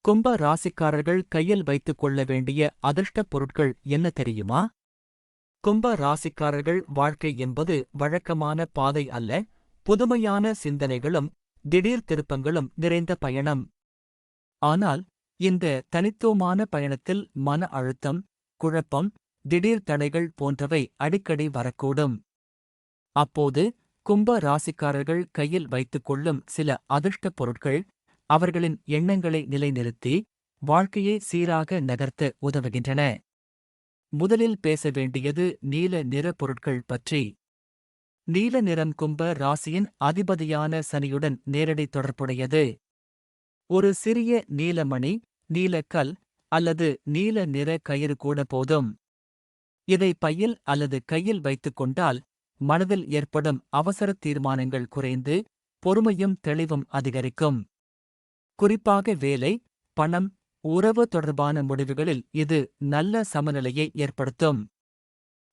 கும்ப ராசிக்காரர்கள் கையில் வைத்துக் கொள்ள வேண்டிய அதிர்ஷ்டப் பொருட்கள் என்ன தெரியுமா? கும்ப ராசிக்காரர்கள் வாழ்க்கை என்பது வழக்கமான பாதை அல்ல, புதுமையான சிந்தனைகளும் திடீர் திருப்பங்களும் நிறைந்த பயணம். ஆனால் இந்த தனித்துவமான பயணத்தில் மன அழுத்தம், குழப்பம், திடீர் தடைகள் போன்றவை அடிக்கடி வரக்கூடும். அப்போது கும்ப ராசிக்காரர்கள் கையில் வைத்துக் கொள்ளும் சில அதிர்ஷ்டப் பொருட்கள் அவர்களின் எண்ணங்களை நிலைநிறுத்தி வாழ்க்கையை சீராக நகர்த்த உதவுகின்றன. முதலில் பேச வேண்டியது நீல நிற பொருட்கள் பற்றி. நீல நிறம் கும்ப ராசியின் அதிபதியான சனியுடன் நேரடி தொடர்புடையது. ஒரு சிறிய நீலமணி, நீலக்கல் அல்லது நீல நிற கயிறு கூட போதும். இதை பையில் அல்லது கையில் வைத்துக் கொண்டால் மனதில் ஏற்படும் அவசர தீர்மானங்கள் குறைந்து பொறுமையும் தெளிவும் அதிகரிக்கும். குறிப்பாக வேலை, பணம், உறவு தொடர்பான முடிவுகளில் இது நல்ல சமநிலையை ஏற்படுத்தும்.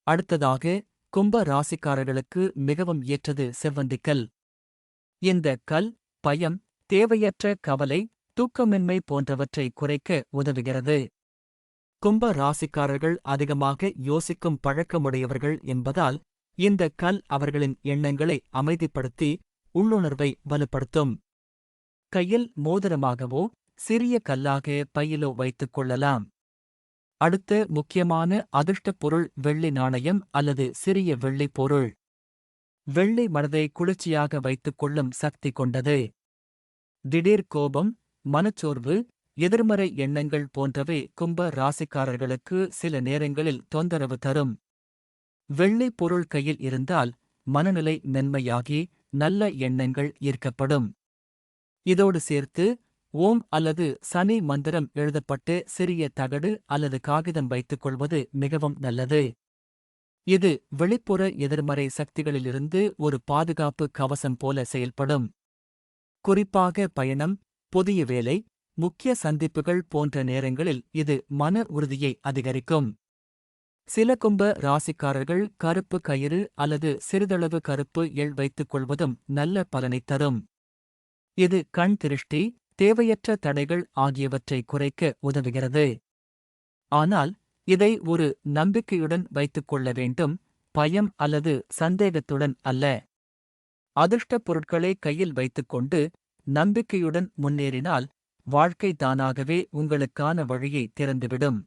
அடுத்ததாக கும்ப ராசிக்காரர்களுக்கு மிகவும் ஏற்றது செவ்வந்திக்கல். இந்த கல் பயம், தேவையற்ற கவலை, தூக்கமின்மை போன்றவற்றை குறைக்க உதவுகிறது. கும்ப ராசிக்காரர்கள் அதிகமாக யோசிக்கும் பழக்கமுடையவர்கள் என்பதால் இந்த கல் அவர்களின் எண்ணங்களை அமைதிப்படுத்தி உள்ளுணர்வை வலுப்படுத்தும். கையில் மோதிரமாகவோ சிறிய கல்லாக பையிலோ வைத்துக் கொள்ளலாம். அடுத்த முக்கியமான அதிர்ஷ்டப் பொருள் வெள்ளி நாணயம் அல்லது சிறிய வெள்ளிப் பொருள். வெள்ளி மனதை குளிர்ச்சியாக வைத்துக் கொள்ளும் சக்தி கொண்டது. திடீர் கோபம், மனச்சோர்வு, எதிர்மறை எண்ணங்கள் போன்றவை கும்ப ராசிக்காரர்களுக்கு சில நேரங்களில் தொந்தரவு தரும். வெள்ளி பொருள் கையில் இருந்தால் மனநிலை மென்மையாகி நல்ல எண்ணங்கள் ஈர்க்கப்படும். இதோடு சேர்த்து ஓம் அல்லது சனி மந்திரம் எழுதப்பட்டு சிறிய தகடு அல்லது காகிதம் வைத்துக் கொள்வது மிகவும் நல்லது. இது வெளிப்புற எதிர்மறை சக்திகளிலிருந்து ஒரு பாதுகாப்பு கவசம் போல செயல்படும். குறிப்பாக பயணம், புதிய வேலை, முக்கிய சந்திப்புகள் போன்ற நேரங்களில் இது மன உறுதியை அதிகரிக்கும். சில கும்ப ராசிக்காரர்கள் கருப்பு கயிறு அல்லது சிறிதளவு கருப்பு எள் வைத்துக் கொள்வதும் நல்ல பலனைத் தரும். இது கண் திருஷ்டி, தேவையற்ற தடைகள் ஆகியவற்றை குறைக்க உதவுகிறது. ஆனால் இதை ஒரு நம்பிக்கையுடன் வைத்துக் கொள்ள வேண்டும், பயம் அல்லது சந்தேகத்துடன் அல்ல. அதிர்ஷ்டப் பொருட்களை கையில் வைத்துக்கொண்டு நம்பிக்கையுடன் முன்னேறினால் வாழ்க்கை தானாகவே உங்களுக்கான வழியை திறந்துவிடும்.